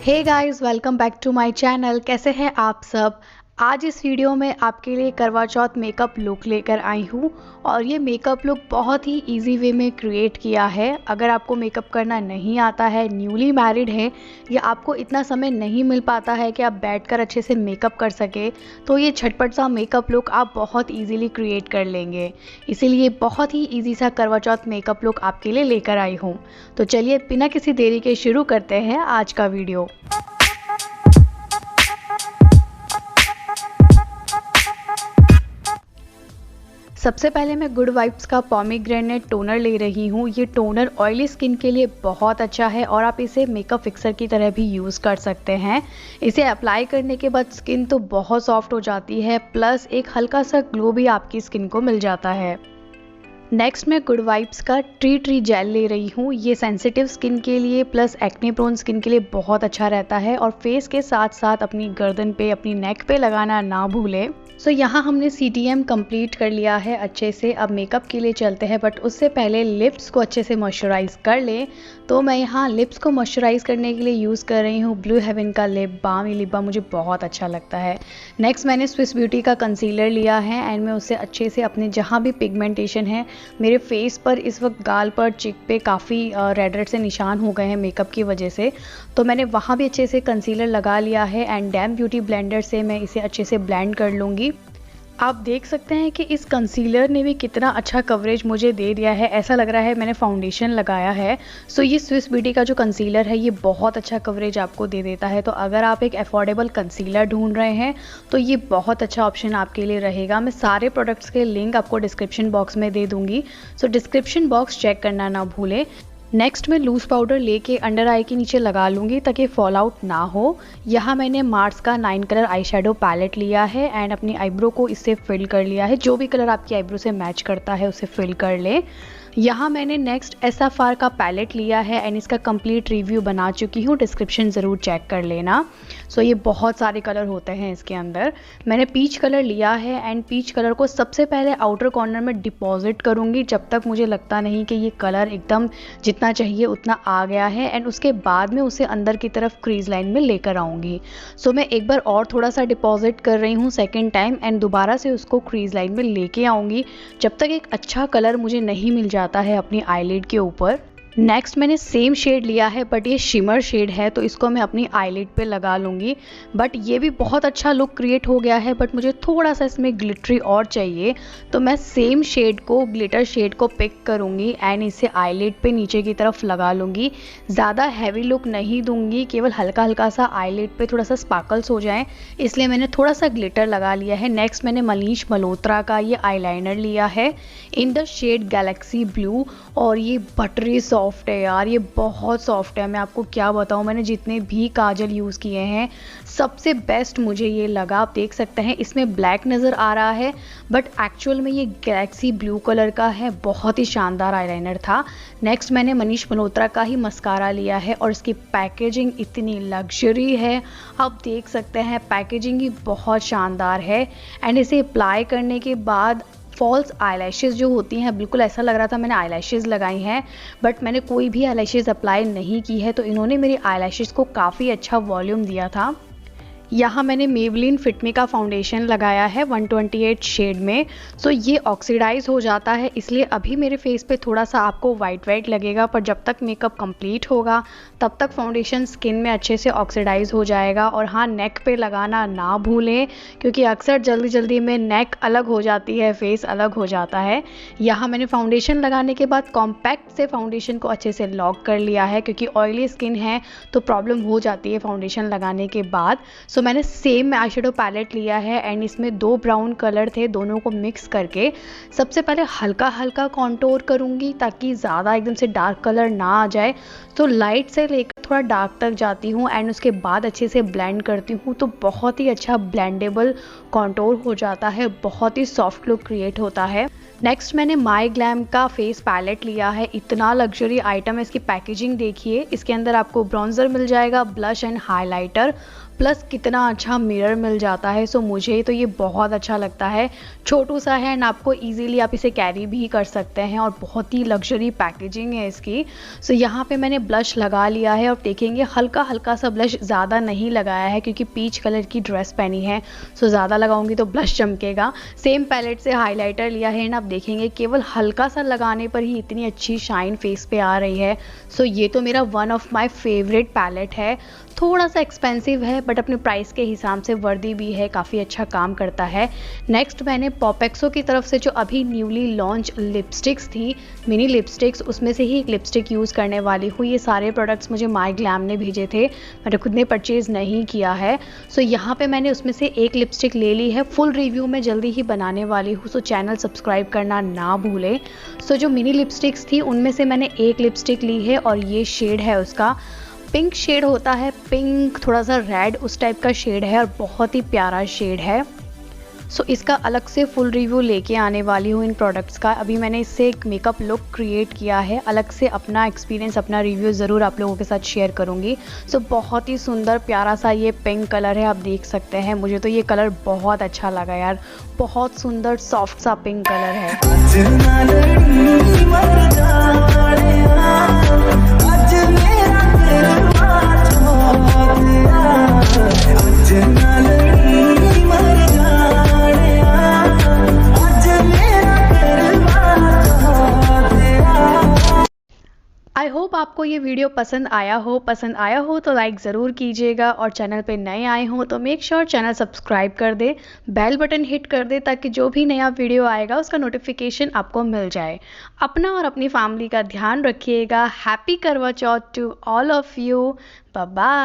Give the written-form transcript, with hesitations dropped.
Hey guys, welcome back to my channel. कैसे हैं आप सब। आज इस वीडियो में आपके लिए करवा चौथ मेकअप लुक लेकर आई हूँ और ये मेकअप लुक बहुत ही इजी वे में क्रिएट किया है। अगर आपको मेकअप करना नहीं आता है, न्यूली मैरिड है या आपको इतना समय नहीं मिल पाता है कि आप बैठकर अच्छे से मेकअप कर सके, तो ये झटपट सा मेकअप लुक आप बहुत ईजीली क्रिएट कर लेंगे। इसीलिए बहुत ही ईजी सा करवा चौथ मेकअप लुक आपके लिए लेकर आई हूँ। तो चलिए बिना किसी देरी के शुरू करते हैं आज का वीडियो। सबसे पहले मैं गुड वाइब्स का पोमीग्रेनेट टोनर ले रही हूँ। ये टोनर ऑयली स्किन के लिए बहुत अच्छा है और आप इसे मेकअप फिक्सर की तरह भी यूज़ कर सकते हैं। इसे अप्लाई करने के बाद स्किन तो बहुत सॉफ्ट हो जाती है, प्लस एक हल्का सा ग्लो भी आपकी स्किन को मिल जाता है। नेक्स्ट मैं गुड वाइब्स का ट्री जेल ले रही हूँ। ये सेंसिटिव स्किन के लिए प्लस एक्ने प्रोन स्किन के लिए बहुत अच्छा रहता है और फेस के साथ साथ अपनी गर्दन पे, अपनी नेक पे लगाना ना भूलें। सो यहाँ हमने CTM कंप्लीट कर लिया है अच्छे से। अब मेकअप के लिए चलते हैं, बट उससे पहले लिप्स को अच्छे से मॉइस्चराइज कर लें। तो मैं यहाँ लिप्स को मॉइस्चराइज करने के लिए यूज़ कर रही हूँ ब्लू हेवन का लिप बाम। ये लिप बाम मुझे बहुत अच्छा लगता है। नेक्स्ट मैंने स्विस ब्यूटी का कंसीलर लिया है एंड मैं उससे अच्छे से अपने जहाँ भी पिगमेंटेशन है, मेरे फेस पर इस वक्त गाल पर, चिक पे काफ़ी रेड रेड से निशान हो गए हैं मेकअप की वजह से, तो मैंने वहाँ भी अच्छे से कंसीलर लगा लिया है एंड डैम ब्यूटी ब्लेंडर से मैं इसे अच्छे से ब्लेंड कर लूँगी। आप देख सकते हैं कि इस कंसीलर ने भी कितना अच्छा कवरेज मुझे दे दिया है। ऐसा लग रहा है मैंने फाउंडेशन लगाया है। सो ये स्विस ब्यूटी का जो कंसीलर है ये बहुत अच्छा कवरेज आपको दे देता है। तो अगर आप एक अफोर्डेबल कंसीलर ढूंढ रहे हैं तो ये बहुत अच्छा ऑप्शन आपके लिए रहेगा। मैं सारे प्रोडक्ट्स के लिंक आपको डिस्क्रिप्शन बॉक्स में दे दूँगी, सो डिस्क्रिप्शन बॉक्स चेक करना ना भूलें। नेक्स्ट मैं लूज़ पाउडर लेके अंडर आई के नीचे लगा लूँगी ताकि फॉल आउट ना हो। यहाँ मैंने मार्स का 9 कलर आई शेडो पैलेट लिया है एंड अपनी आईब्रो को इससे फिल कर लिया है। जो भी कलर आपकी आईब्रो से मैच करता है उसे फिल कर ले। यहाँ मैंने नेक्स्ट SFR का पैलेट लिया है एंड इसका कंप्लीट रिव्यू बना चुकी हूँ, डिस्क्रिप्शन ज़रूर चेक कर लेना। सो ये बहुत सारे कलर होते हैं इसके अंदर। मैंने पीच कलर लिया है एंड पीच कलर को सबसे पहले आउटर कॉर्नर में डिपॉजिट करूँगी जब तक मुझे लगता नहीं कि ये कलर एकदम जितना चाहिए उतना आ गया है, एंड उसके बाद में उसे अंदर की तरफ क्रीज लाइन में लेकर आऊँगी। सो मैं एक बार और थोड़ा सा डिपॉजिट कर रही हूँ सेकेंड टाइम एंड दोबारा से उसको क्रीज लाइन में लेके आऊँगी जब तक एक अच्छा कलर मुझे नहीं मिल जाता है अपनी आईलिड के ऊपर। नेक्स्ट मैंने सेम शेड लिया है बट ये शिमर शेड है, तो इसको मैं अपनी आईलिड पे लगा लूँगी। बट ये भी बहुत अच्छा लुक क्रिएट हो गया है, बट मुझे थोड़ा सा इसमें ग्लिटरी और चाहिए, तो मैं सेम शेड को, ग्लिटर शेड को पिक करूँगी एंड इसे आईलिड पे नीचे की तरफ लगा लूँगी। ज़्यादा हैवी लुक नहीं दूँगी, केवल हल्का हल्का सा आईलिड पे थोड़ा सा स्पार्कल्स हो जाएँ, इसलिए मैंने थोड़ा सा ग्लिटर लगा लिया है। नेक्स्ट मैंने मनीष मल्होत्रा का ये आईलाइनर लिया है in the shade galaxy blue और ये बटरी सॉफ्ट है यार, ये बहुत सॉफ्ट है। मैं आपको क्या बताऊँ, मैंने जितने भी काजल यूज़ किए हैं सबसे बेस्ट मुझे ये लगा। आप देख सकते हैं इसमें ब्लैक नज़र आ रहा है बट एक्चुअल में ये गैलेक्सी ब्लू कलर का है। बहुत ही शानदार आईलाइनर था। नेक्स्ट मैंने मनीष मल्होत्रा का ही मस्कारा लिया है और इसकी पैकेजिंग इतनी लग्जरी है। आप देख सकते हैं पैकेजिंग ही बहुत शानदार है एंड इसे अप्लाई करने के बाद फॉल्स आईलैशेस जो होती हैं, बिल्कुल ऐसा लग रहा था मैंने आईलैशेस लगाई हैं, बट मैंने कोई भी आईलैशेस अप्लाई नहीं की है, तो इन्होंने मेरी आईलैशेस को काफ़ी अच्छा वॉल्यूम दिया था। यहाँ मैंने Maybelline फिट मी का फाउंडेशन लगाया है 128 शेड में। सो ये ऑक्सीडाइज हो जाता है, इसलिए अभी मेरे फेस पे थोड़ा सा आपको वाइट लगेगा, पर जब तक मेकअप कंप्लीट होगा तब तक फाउंडेशन स्किन में अच्छे से ऑक्सीडाइज हो जाएगा। और हाँ, नेक पे लगाना ना भूलें क्योंकि अक्सर जल्दी जल्दी में नेक अलग हो जाती है, फेस अलग हो जाता है। यहाँ मैंने फाउंडेशन लगाने के बाद कॉम्पैक्ट से फाउंडेशन को अच्छे से लॉक कर लिया है क्योंकि ऑयली स्किन है तो प्रॉब्लम हो जाती है फाउंडेशन लगाने के बाद। सो मैंने सेम आई शेडो पैलेट लिया है एंड इसमें 2 ब्राउन कलर थे, दोनों को मिक्स करके सबसे पहले हल्का हल्का कॉन्टोर करूँगी ताकि ज़्यादा एकदम से डार्क कलर ना आ जाए। तो लाइट से लेकर थोड़ा डार्क तक जाती हूँ एंड उसके बाद अच्छे से ब्लेंड करती हूँ, तो बहुत ही अच्छा ब्लेंडेबल कॉन्टोर हो जाता है, बहुत ही सॉफ्ट लुक क्रिएट होता है। नेक्स्ट मैंने माईग्लैम का फेस पैलेट लिया है। इतना लग्जरी आइटम है, इसकी पैकेजिंग देखिए। इसके अंदर आपको ब्रॉन्जर मिल जाएगा, ब्लश एंड हाइलाइटर, प्लस कितना अच्छा मिरर मिल जाता है। सो मुझे तो ये बहुत अच्छा लगता है। छोटू सा है एंड आपको इजीली आप इसे कैरी भी कर सकते हैं और बहुत ही लग्जरी पैकेजिंग है इसकी। सो यहाँ पे मैंने ब्लश लगा लिया है और देखेंगे हल्का हल्का सा ब्लश, ज़्यादा नहीं लगाया है क्योंकि पीच कलर की ड्रेस पहनी है। सो ज़्यादा लगाऊंगी तो ब्लश चमकेगा। सेम पैलेट से हाइलाइटर लिया है एंड आप देखेंगे केवल हल्का सा लगाने पर ही इतनी अच्छी शाइन फेस पे आ रही है। सो ये तो मेरा one of my favourite palette है। थोड़ा सा एक्सपेंसिव है बट अपने प्राइस के हिसाब से वर्दी भी है, काफ़ी अच्छा काम करता है। नेक्स्ट मैंने पॉपेक्सो की तरफ से जो अभी न्यूली लॉन्च लिपस्टिक्स थी, मिनी लिपस्टिक्स, उसमें से ही एक लिपस्टिक यूज़ करने वाली हूँ। ये सारे प्रोडक्ट्स मुझे माईग्लैम ने भेजे थे, मैंने खुद ने परचेज़ नहीं किया है। सो यहाँ पे मैंने उसमें से एक लिपस्टिक ले ली है। फुल रिव्यू मैं जल्दी ही बनाने वाली हूँ, सो चैनल सब्सक्राइब करना ना भूलें। सो जो मिनी लिपस्टिक्स थी उनमें से मैंने एक लिपस्टिक ली है और ये शेड है उसका, पिंक शेड होता है, पिंक थोड़ा सा रेड उस टाइप का शेड है और बहुत ही प्यारा शेड है। सो इसका अलग से फुल रिव्यू लेके आने वाली हूँ इन प्रोडक्ट्स का। अभी मैंने इससे एक मेकअप लुक क्रिएट किया है, अलग से अपना एक्सपीरियंस, अपना रिव्यू ज़रूर आप लोगों के साथ शेयर करूँगी। सो बहुत ही सुंदर प्यारा सा ये पिंक कलर है, आप देख सकते हैं। मुझे तो ये कलर बहुत अच्छा लगा यार, बहुत सुंदर सॉफ्ट सा पिंक कलर है। आई होप आपको ये वीडियो पसंद आया हो तो लाइक ज़रूर कीजिएगा और चैनल पे नए आए हो तो मेक श्योर चैनल सब्सक्राइब कर दे, बेल बटन हिट कर दे ताकि जो भी नया वीडियो आएगा उसका नोटिफिकेशन आपको मिल जाए। अपना और अपनी फैमिली का ध्यान रखिएगा। Happy Karva Chauth to all of you. Bye bye.